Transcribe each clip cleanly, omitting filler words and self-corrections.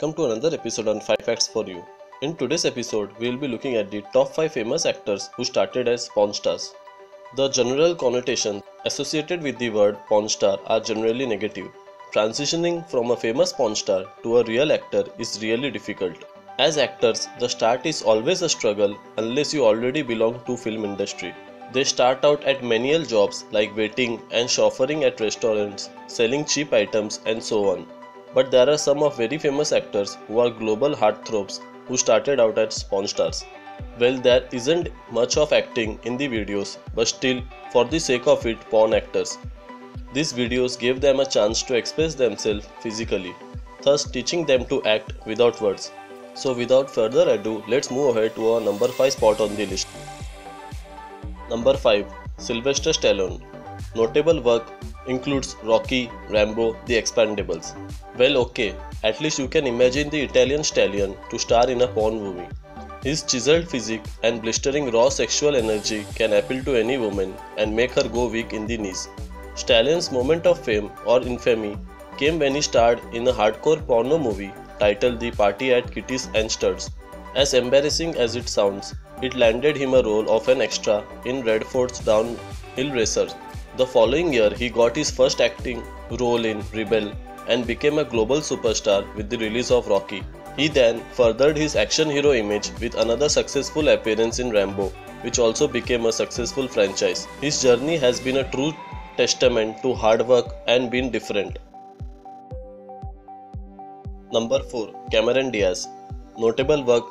welcome to another episode on 5 Facts for You. In today's episode, we will be looking at the top 5 famous actors who started as porn stars. The general connotations associated with the word porn star are generally negative. Transitioning from a famous porn star to a real actor is really difficult. As actors, the start is always a struggle unless you already belong to film industry. They start out at menial jobs like waiting and chauffeuring at restaurants, selling cheap items and so on. But there are some of very famous actors who are global heartthrobs who started out as porn stars. Well, there isn't much of acting in the videos, but still, for the sake of it, porn actors. These videos gave them a chance to express themselves physically, thus teaching them to act without words. So without further ado, let's move ahead to our number 5 spot on the list. Number 5. Sylvester Stallone. Notable work includes Rocky, Rambo, The Expendables. Well, okay, at least you can imagine the Italian stallion to star in a porn movie. His chiseled physique and blistering raw sexual energy can appeal to any woman and make her go weak in the knees. Stallion's moment of fame or infamy came when he starred in a hardcore porno movie titled The Party at Kitty's and Studs. As embarrassing as it sounds, it landed him a role of an extra in Redford's Downhill Racer. The following year, he got his first acting role in Rebel and became a global superstar with the release of Rocky. He then furthered his action hero image with another successful appearance in Rambo, which also became a successful franchise. His journey has been a true testament to hard work and been different. Number 4. Cameron Diaz. Notable work: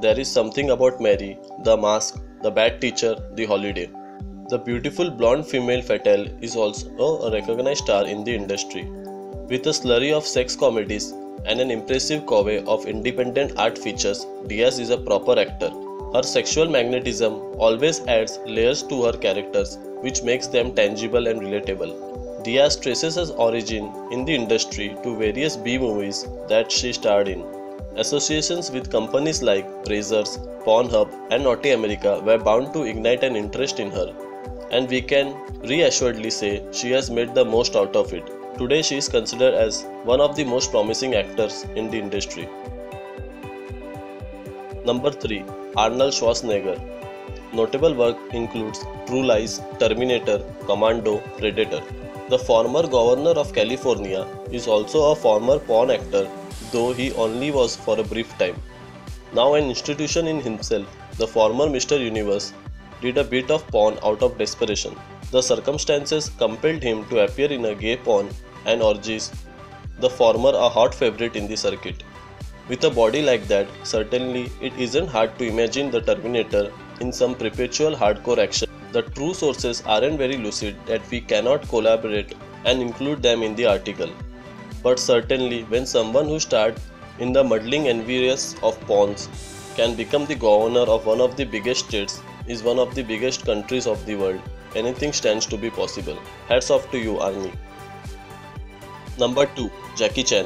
There Is Something About Mary, The Mask, The Bad Teacher, The Holiday. The beautiful blonde female Fatale is also a recognized star in the industry. With a slurry of sex comedies and an impressive covey of independent art features, Diaz is a proper actor. Her sexual magnetism always adds layers to her characters, which makes them tangible and relatable. Diaz traces her origin in the industry to various B movies that she starred in. Associations with companies like Brazzers, Pornhub, and Naughty America were bound to ignite an interest in her, and we can reassuredly say she has made the most out of it. Today she is considered as one of the most promising actors in the industry. Number 3. Arnold Schwarzenegger. Notable work includes True Lies, Terminator, Commando, Predator. The former governor of California is also a former porn actor, though he only was for a brief time. Now an institution in himself, the former Mr. Universe did a bit of porn out of desperation. The circumstances compelled him to appear in a gay porn and orgies, the former a hot favorite in the circuit. With a body like that, certainly it isn't hard to imagine the Terminator in some perpetual hardcore action. The true sources aren't very lucid that we cannot collaborate and include them in the article. But certainly when someone who starred in the muddling envious of porns can become the governor of one of the biggest states, is one of the biggest countries of the world, anything stands to be possible. Hats off to you, Army. Number 2. Jackie Chan.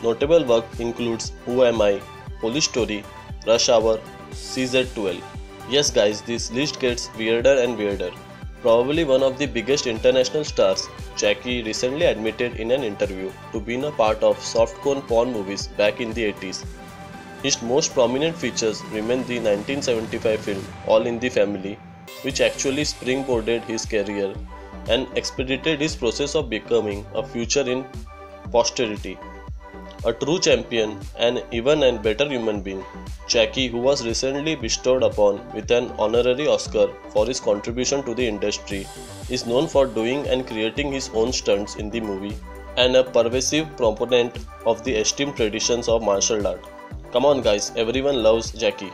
Notable work includes Who Am I, Police Story, Rush Hour, CZ12. Yes guys, this list gets weirder and weirder. Probably one of the biggest international stars, Jackie recently admitted in an interview to being a part of softcore porn movies back in the 80s. His most prominent features remain the 1975 film All in the Family, which actually springboarded his career and expedited his process of becoming a feature in posterity. A true champion and even a better human being, Jackie, who was recently bestowed upon with an honorary Oscar for his contribution to the industry, is known for doing and creating his own stunts in the movie and a pervasive proponent of the esteemed traditions of martial art. Come on guys, everyone loves Jackie.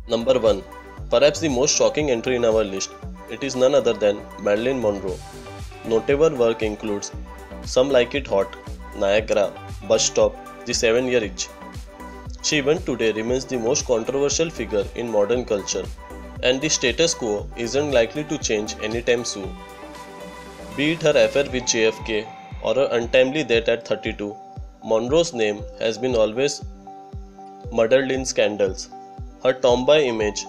Number 1. Perhaps the most shocking entry in our list. It is none other than Marilyn Monroe. Notable work includes Some Like It Hot, Niagara, Bus Stop, The 7-Year Itch. She even today remains the most controversial figure in modern culture, and the status quo isn't likely to change anytime soon. Be it her affair with JFK or her untimely death at 32, Monroe's name has been always muddled in scandals. Her tomboy image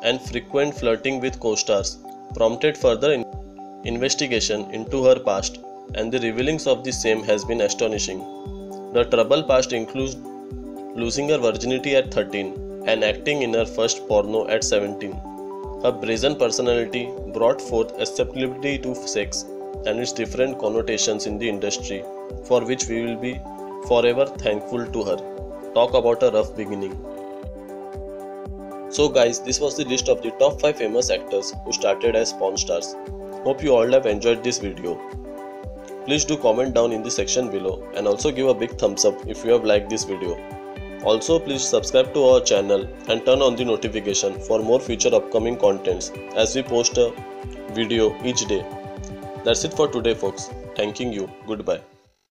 and frequent flirting with co-stars prompted further investigation into her past, and the revealings of the same has been astonishing. The troubled past includes losing her virginity at 13 and acting in her first porno at 17. Her brazen personality brought forth acceptability to sex and its different connotations in the industry, for which we will be forever thankful to her. Talk about a rough beginning. So guys, this was the list of the top 5 famous actors who started as porn stars. Hope you all have enjoyed this video. Please do comment down in the section below and also give a big thumbs up if you have liked this video. Also please subscribe to our channel and turn on the notification for more future upcoming contents as we post a video each day. That's it for today folks. Thanking you. Goodbye.